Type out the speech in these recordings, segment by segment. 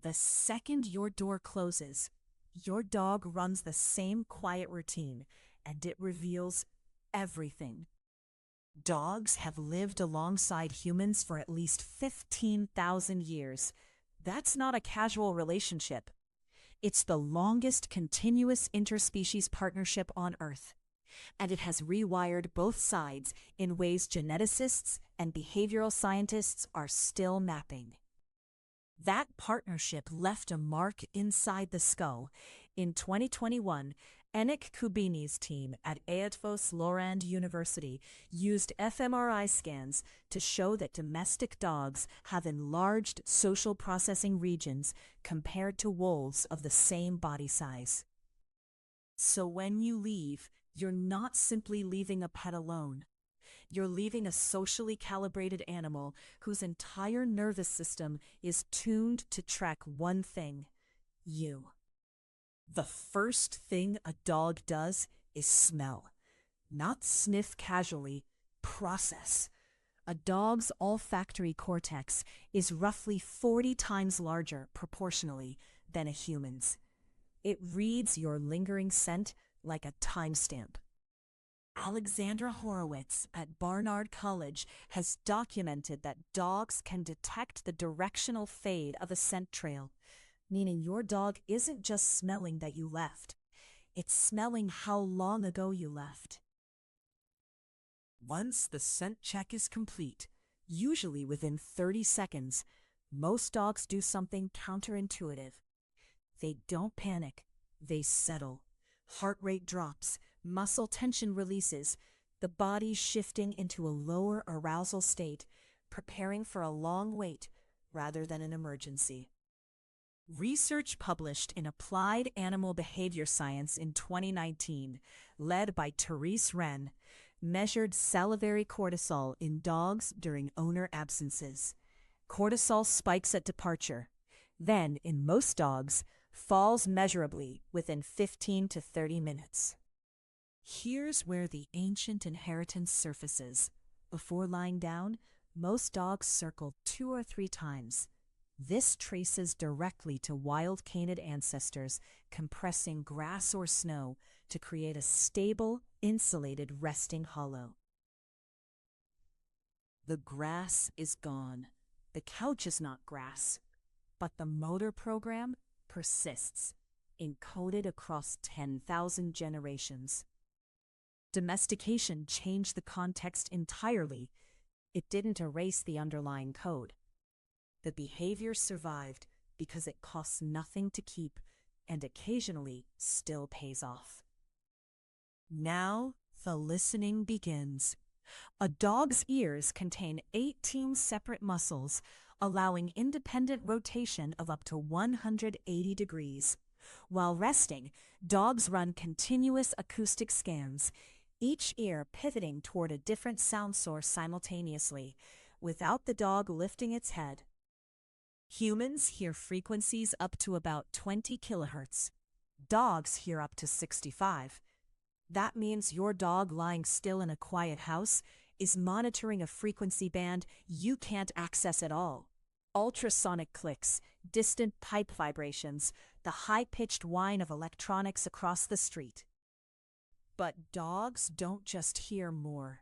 The second your door closes, your dog runs the same quiet routine, and it reveals everything. Dogs have lived alongside humans for at least 15,000 years. That's not a casual relationship. It's the longest continuous interspecies partnership on Earth, and it has rewired both sides in ways geneticists and behavioral scientists are still mapping. That partnership left a mark inside the skull. In 2021, Enik Kubini's team at Eötvös Loránd University used fMRI scans to show that domestic dogs have enlarged social processing regions compared to wolves of the same body size. So when you leave, you're not simply leaving a pet alone. You're leaving a socially calibrated animal whose entire nervous system is tuned to track one thing: you. The first thing a dog does is smell. Not sniff casually, process. A dog's olfactory cortex is roughly 40 times larger proportionally than a human's. It reads your lingering scent like a timestamp. Alexandra Horowitz at Barnard College has documented that dogs can detect the directional fade of a scent trail, meaning your dog isn't just smelling that you left, it's smelling how long ago you left. Once the scent check is complete, usually within 30 seconds, most dogs do something counterintuitive. They don't panic, they settle. Heart rate drops, muscle tension releases, the body shifting into a lower arousal state, preparing for a long wait rather than an emergency. Research published in Applied Animal Behavior Science in 2019, led by Therese Wren, measured salivary cortisol in dogs during owner absences. Cortisol spikes at departure, then, in most dogs, falls measurably within 15 to 30 minutes. Here's where the ancient inheritance surfaces. Before lying down, most dogs circle 2 or 3 times. This traces directly to wild canid ancestors compressing grass or snow to create a stable, insulated resting hollow. The grass is gone. The couch is not grass, but the motor program persists, encoded across 10,000 generations. Domestication changed the context entirely. It didn't erase the underlying code. The behavior survived because it costs nothing to keep and occasionally still pays off. Now the listening begins. A dog's ears contain 18 separate muscles, allowing independent rotation of up to 180 degrees. While resting, dogs run continuous acoustic scans, each ear pivoting toward a different sound source simultaneously, without the dog lifting its head. Humans hear frequencies up to about 20 kilohertz. Dogs hear up to 65. That means your dog lying still in a quiet house is monitoring a frequency band you can't access at all. Ultrasonic clicks, distant pipe vibrations, the high-pitched whine of electronics across the street. But dogs don't just hear more.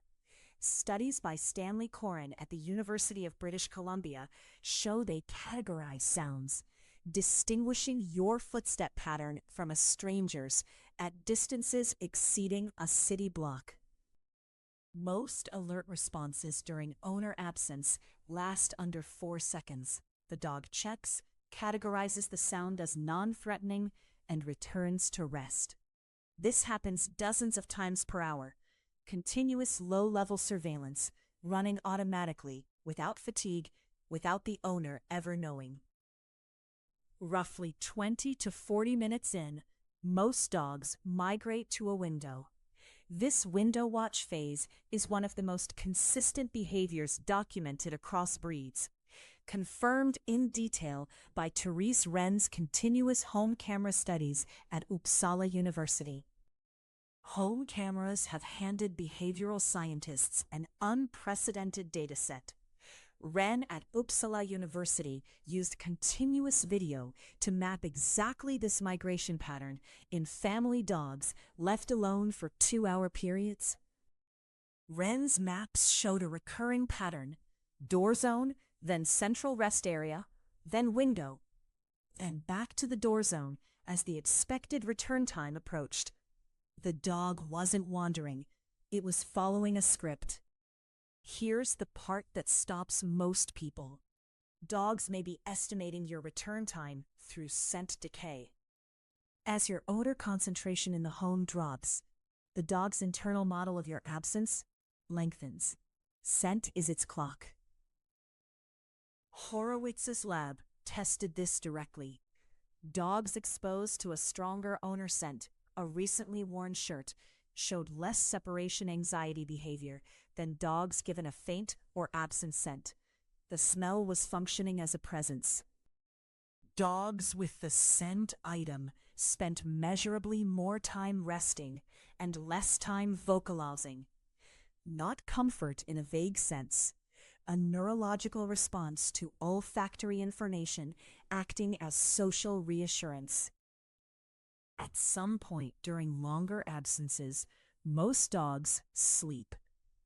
Studies by Stanley Coren at the University of British Columbia show they categorize sounds, distinguishing your footstep pattern from a stranger's at distances exceeding a city block. Most alert responses during owner absence last under 4 seconds. The dog checks, categorizes the sound as non-threatening, and returns to rest. This happens dozens of times per hour. Continuous low-level surveillance, running automatically, without fatigue, without the owner ever knowing. Roughly 20 to 40 minutes in, most dogs migrate to a window. This window watch phase is one of the most consistent behaviors documented across breeds, confirmed in detail by Therese Wren's continuous home camera studies at Uppsala University. Home cameras have handed behavioral scientists an unprecedented dataset. Wren at Uppsala University used continuous video to map exactly this migration pattern in family dogs left alone for 2-hour periods. Wren's maps showed a recurring pattern: door zone, then central rest area, then window, then back to the door zone as the expected return time approached. The dog wasn't wandering, it was following a script. Here's the part that stops most people. Dogs may be estimating your return time through scent decay. As your odor concentration in the home drops, the dog's internal model of your absence lengthens. Scent is its clock. Horowitz's lab tested this directly. Dogs exposed to a stronger owner scent, a recently worn shirt, showed less separation anxiety behavior than dogs given a faint or absent scent. The smell was functioning as a presence. Dogs with the scent item spent measurably more time resting and less time vocalizing. Not comfort in a vague sense, a neurological response to olfactory information acting as social reassurance. At some point during longer absences, most dogs sleep,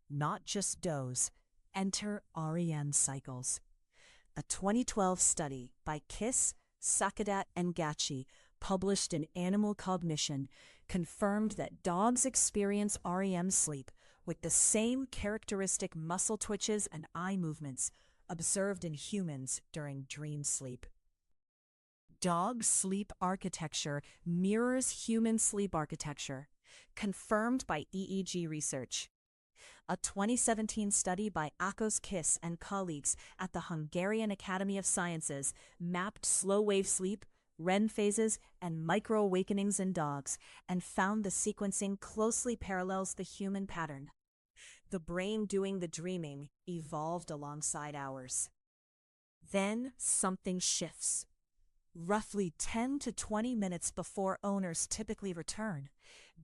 not just doze, enter REM cycles. A 2012 study by Kiss, Sakadat, and Gachi, published in Animal Cognition, confirmed that dogs experience REM sleep with the same characteristic muscle twitches and eye movements observed in humans during dream sleep. Dog sleep architecture mirrors human sleep architecture, confirmed by EEG research. A 2017 study by Akos Kiss and colleagues at the Hungarian Academy of Sciences mapped slow-wave sleep, REM phases, and micro-awakenings in dogs and found the sequencing closely parallels the human pattern. The brain doing the dreaming evolved alongside ours. Then something shifts. Roughly 10 to 20 minutes before owners typically return,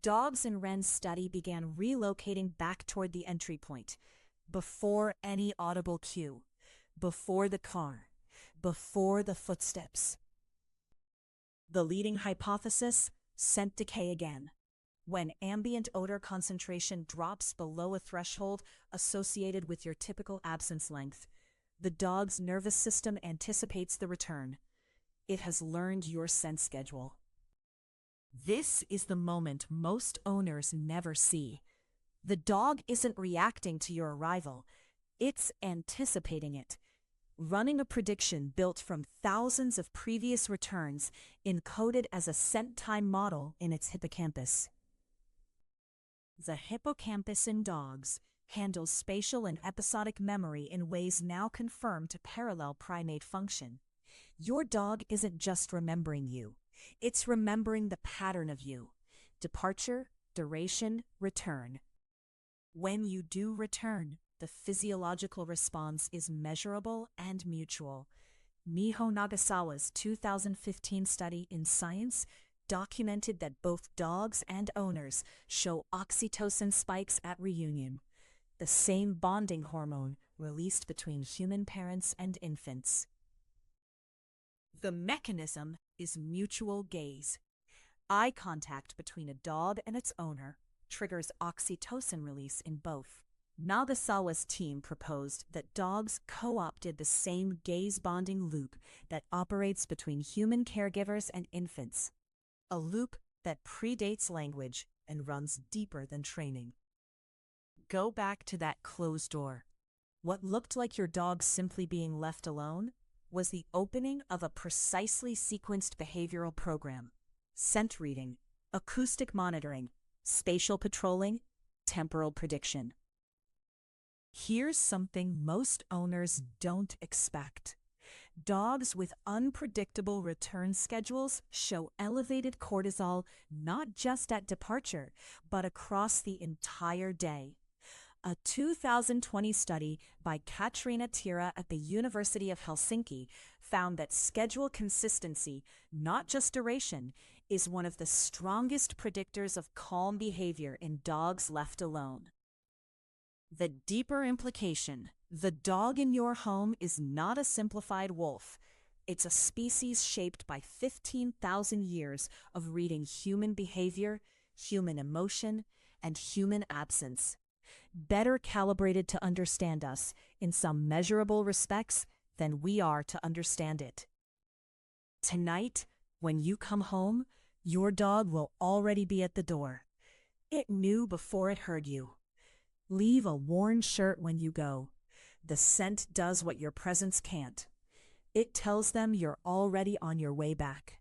dogs in Wren's study began relocating back toward the entry point, before any audible cue, before the car, before the footsteps. The leading hypothesis: scent decay again. When ambient odor concentration drops below a threshold associated with your typical absence length, the dog's nervous system anticipates the return. It has learned your scent schedule. This is the moment most owners never see. The dog isn't reacting to your arrival, it's anticipating it, running a prediction built from thousands of previous returns encoded as a scent time model in its hippocampus. The hippocampus in dogs handles spatial and episodic memory in ways now confirmed to parallel primate function. Your dog isn't just remembering you, it's remembering the pattern of you: departure, duration, return. When you do return, the physiological response is measurable and mutual. Miho Nagasawa's 2015 study in Science documented that both dogs and owners show oxytocin spikes at reunion, the same bonding hormone released between human parents and infants. The mechanism is mutual gaze. Eye contact between a dog and its owner triggers oxytocin release in both. Nagasawa's team proposed that dogs co-opted the same gaze bonding loop that operates between human caregivers and infants, a loop that predates language and runs deeper than training. Go back to that closed door. What looked like your dog simply being left alone was the opening of a precisely sequenced behavioral program: scent reading, acoustic monitoring, spatial patrolling, temporal prediction. Here's something most owners don't expect. Dogs with unpredictable return schedules show elevated cortisol not just at departure, but across the entire day. A 2020 study by Katriina Tira at the University of Helsinki found that schedule consistency, not just duration, is one of the strongest predictors of calm behavior in dogs left alone. The deeper implication: The dog in your home is not a simplified wolf. It's a species shaped by 15,000 years of reading human behavior, human emotion, and human absence, better calibrated to understand us in some measurable respects than we are to understand it. Tonight, when you come home, your dog will already be at the door. It knew before it heard you. Leave a worn shirt when you go. The scent does what your presence can't. It tells them you're already on your way back.